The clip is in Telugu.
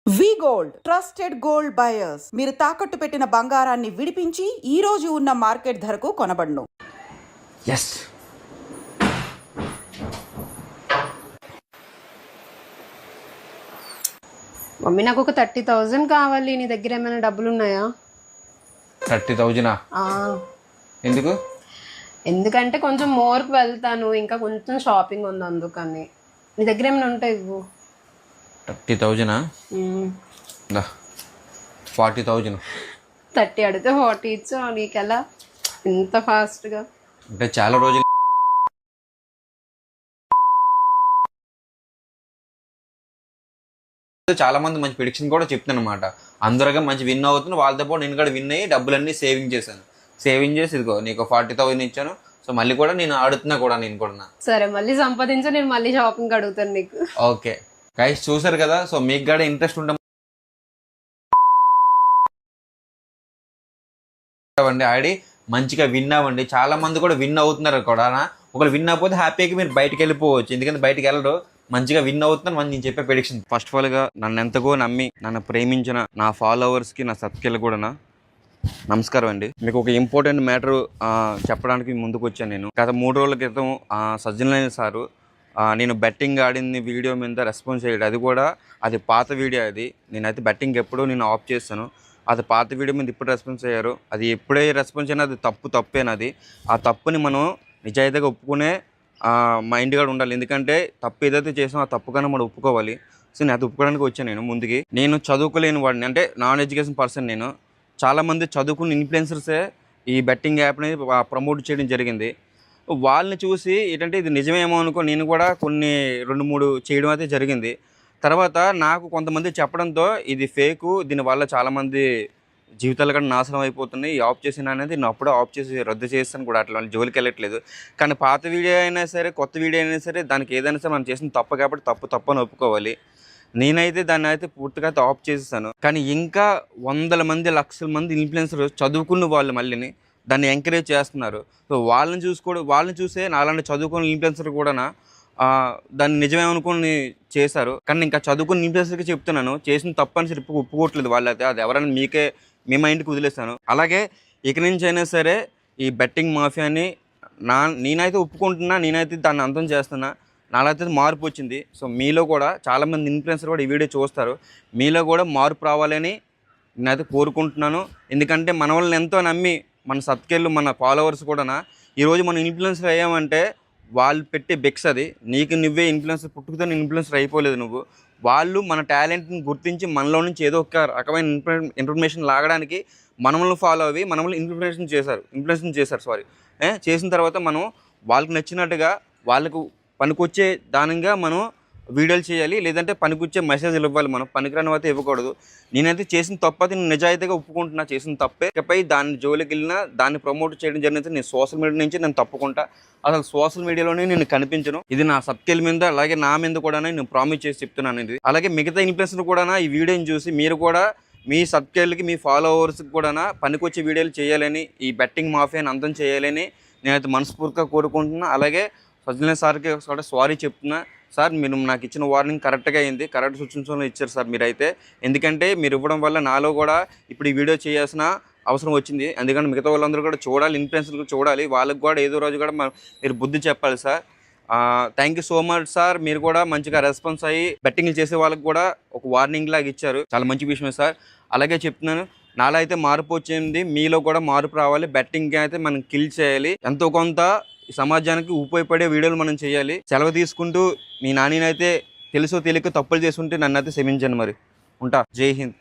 వి గోల్డ్ ట్రస్టెడ్ గోల్డ్ బయర్స్. మీరు తాకట్టు పెట్టిన బంగారాన్ని విడిపించి ఈ రోజు ఉన్న మార్కెట్ ధరకు కొనబడును. ఎస్ మమ్మీ, నాకు ఒక 30,000 కావాలి. నీ దగ్గర ఏమైనా డబ్బులు ఉన్నాయా? 30,000? ఎందుకు? ఎందుకంటే కొంచెం మోర్కి వెళ్తాను, ఇంకా కొంచెం షాపింగ్ ఉంది, అందుకని. నీ దగ్గర ఏమైనా ఉంటాయి ఇవ్వు. 30,000? 40,000. 30 అడిగితే 40 ఇచ్చా. నీకెలా ఇంత ఫాస్ట్గా? అంటే చాలా రోజులు చాలా మంది మంచి ప్రిడిక్షన్ కూడా చెప్తాను అనమాట. అందరుగా మంచి విన్ అవుతుంది, వాళ్ళతో పాటు నేను కూడా విన్ అయ్యి డబ్బులన్నీ సేవింగ్ చేశాను. సేవింగ్ చేసి ఇదిగో నీకు 40,000 ఇచ్చాను. సో మళ్ళీ కూడా నేను ఆడుతున్నా కూడా నేను కూడా. సరే, మళ్ళీ సంపాదించా, నేను మళ్ళీ షాపింగ్ అడుగుతాను నీకు. ఓకే గైస్, చూసారు కదా. సో మీకు కూడా ఇంట్రెస్ట్ ఉంటామండి ఆడి మంచిగా విన్ అవ్వండి. చాలా మంది కూడా విన్ అవుతున్నారు కూడా. ఒకవేళ విన్ అవ్వకపోతే హ్యాపీగా మీరు బయటకు వెళ్ళిపోవచ్చు, ఎందుకంటే బయటకు వెళ్ళరు. మంచిగా విన్ అవుతున్నాను అని నేను చెప్పే ప్రెడిక్షన్. ఫస్ట్ ఆఫ్ ఆల్గా నన్ను ఎంతగో నమ్మి నన్ను ప్రేమించిన నా ఫాలోవర్స్కి, నా సబ్స్క్రైబర్కి కూడా నమస్కారం అండి. మీకు ఒక ఇంపార్టెంట్ మ్యాటర్ చెప్పడానికి ముందుకు వచ్చాను. నేను గత 3 రోజుల క్రితం సజ్జనలైన సారు నేను బెట్టింగ్ ఆడింది వీడియో మీద రెస్పాన్స్ చేయడం, అది పాత వీడియో. అది నేనైతే బెట్టింగ్ ఎప్పుడూ నేను ఆఫ్ చేస్తాను. అది పాత వీడియో మీద ఇప్పుడు రెస్పాన్స్ అయ్యారు. అది ఎప్పుడే రెస్పాన్స్ అయినా అది తప్పేనది. ఆ తప్పుని మనం నిజాయితీగా ఒప్పుకునే మైండ్ కూడా ఉండాలి. ఎందుకంటే తప్పు ఏదైతే చేసామో ఆ తప్పుగానే మనం ఒప్పుకోవాలి. సో నేను అది ఒప్పుకోవడానికి వచ్చాను. ముందుకి నేను చదువుకోలేని వాడిని, అంటే నాన్ ఎడ్యుకేషన్ పర్సన్. నేను చాలామంది చదువుకున్న ఇన్ఫ్లుయెన్సర్సే ఈ బెట్టింగ్ యాప్ని ప్రమోట్ చేయడం జరిగింది. వాళ్ళని చూసి ఏంటంటే ఇది నిజమేమో అనుకో నేను కూడా కొన్ని 2-3 చేయడం అయితే జరిగింది. తర్వాత నాకు కొంతమంది చెప్పడంతో ఇది ఫేకు, దీనివల్ల చాలామంది జీవితాలు కూడా నాశనం అయిపోతున్నాయి, ఆఫ్ చేసిన అనేది నేను అప్పుడే ఆఫ్ చేసి రద్దు చేస్తాను కూడా. అట్లా జోలికి వెళ్ళట్లేదు. కానీ పాత వీడియో అయినా సరే, కొత్త వీడియో అయినా సరే, దానికి ఏదైనా సరే మనం చేసిన తప్పు కాబట్టి తప్పు అని ఒప్పుకోవాలి. నేనైతే దాన్ని అయితే పూర్తిగా అయితే ఆఫ్ చేసేసాను. కానీ ఇంకా 100 మంది 1,00,000 మంది ఇన్ఫ్లుయెన్సర్ చదువుకున్న వాళ్ళు మళ్ళీని దాన్ని ఎంకరేజ్ చేస్తున్నారు. సో వాళ్ళని చూసే నాలాంటి చదువుకున్న ఇన్ఫ్లుయెన్సర్ కూడా దాన్ని నిజమేమనుకుని చేశారు. కానీ ఇంకా చదువుకున్న ఇన్ఫ్లుయెన్సర్కి చెప్తున్నాను, చేసిన తప్పు అని ఒప్పుకోవట్లేదు వాళ్ళైతే. అది ఎవరైనా మీ మైండ్కి వదిలేస్తాను. అలాగే ఇక నుంచి అయినా సరే ఈ బెట్టింగ్ మాఫియాని నేనైతే ఒప్పుకుంటున్నా, నేనైతే దాన్ని అంతం చేస్తున్నా. నాలైతే మార్పు వచ్చింది. సో మీలో కూడా చాలామంది ఇన్ఫ్లుయెన్సర్ కూడా ఈ వీడియో చూస్తారు, మీలో కూడా మార్పు రావాలని నేనైతే కోరుకుంటున్నాను. ఎందుకంటే మన వాళ్ళని ఎంతో నమ్మి మన సబ్స్క్రైబర్లు, మన ఫాలోవర్స్ కూడా ఈరోజు మనం ఇన్ఫ్లుయెన్సర్ అయ్యామంటే వాళ్ళు పెట్టే బెక్స్ అది. నీకు నువ్వే ఇన్ఫ్లుయెన్సర్, పుట్టుకతో ఇన్ఫ్లుయెన్సర్ అయిపోలేదు నువ్వు. వాళ్ళు మన టాలెంట్ని గుర్తించి మనలో నుంచి ఏదో ఒక రకమైన ఇన్ఫర్మేషన్ లాగడానికి మనల్ని ఫాలో అవి మనల్ని ఇన్ఫ్లుయెన్స్ చేశారు. చేసిన తర్వాత మనం వాళ్ళకి నచ్చినట్టుగా వాళ్ళకు పనికొచ్చే దానిగా మనం వీడియోలు చేయాలి, లేదంటే పనికొచ్చే మెసేజ్లు ఇవ్వాలి. మనం పనికిరాని అయితే ఇవ్వకూడదు. నేనైతే చేసిన తప్పు అయితే నేను నిజాయితీగా ఒప్పుకుంటున్నా, చేసిన తప్పే. ఇకపై దాన్ని జోలికి వెళ్ళినా దాన్ని ప్రమోట్ చేయడం జరిగితే నేను సోషల్ మీడియా నుంచి నేను తప్పుకుంటా. అసలు సోషల్ మీడియాలోనే నేను కనిపించను. ఇది నా సబ్స్క్రైబ్ మీద, అలాగే నా మీద కూడా నేను ప్రామిస్ చేసి చెప్తున్నాను. ఇది అలాగే మిగతా ఇన్ఫ్లుయెన్సర్ కూడా ఈ వీడియోని చూసి మీరు కూడా మీ సబ్స్క్రైబర్లకి, మీ ఫాలోవర్స్కి కూడా పనికొచ్చే వీడియోలు చేయాలని, ఈ బెట్టింగ్ మాఫియాని అంతం చేయాలని నేనైతే మనస్ఫూర్తిగా కోరుకుంటున్నా. అలాగే సజ్జనైన సార్కి కూడా సారీ చెప్తున్నా. సార్, మీరు నాకు ఇచ్చిన వార్నింగ్ కరెక్ట్గా అయింది, కరెక్ట్ సూచనలు ఇచ్చారు సార్ మీరైతే. ఎందుకంటే మీరు ఇవ్వడం వల్ల నాలో కూడా ఇప్పుడు ఈ వీడియో చేయాల్సిన అవసరం వచ్చింది. ఎందుకంటే మిగతా వాళ్ళందరూ కూడా చూడాలి, ఇన్ఫ్లుయెన్సర్లు చూడాలి, వాళ్ళకి కూడా ఏదో రోజు కూడా మీరు బుద్ధి చెప్పాలి sir. Thank you so much sir. మీరు కూడా మంచిగా రెస్పాన్స్ అయ్యి బెట్టింగ్లు చేసే వాళ్ళకి కూడా ఒక వార్నింగ్ లాగా ఇచ్చారు. చాలా మంచి విషయమే సార్. అలాగే చెప్తున్నాను, నాలో అయితే మార్పు వచ్చింది, మీలో కూడా మార్పు రావాలి. బెట్టింగ్ అయితే మనం కిల్ చేయాలి, ఎంతో కొంత సమాజానికి ఉపయోగపడే వీడియోలు మనం చేయాలి. సెలవు తీసుకుంటూ మీ నానినైతే తెలుసో తెలియక తప్పులు చేసుకుంటే నన్ను అయితే క్షమించండి. మరి ఉంటా. జై హింద్.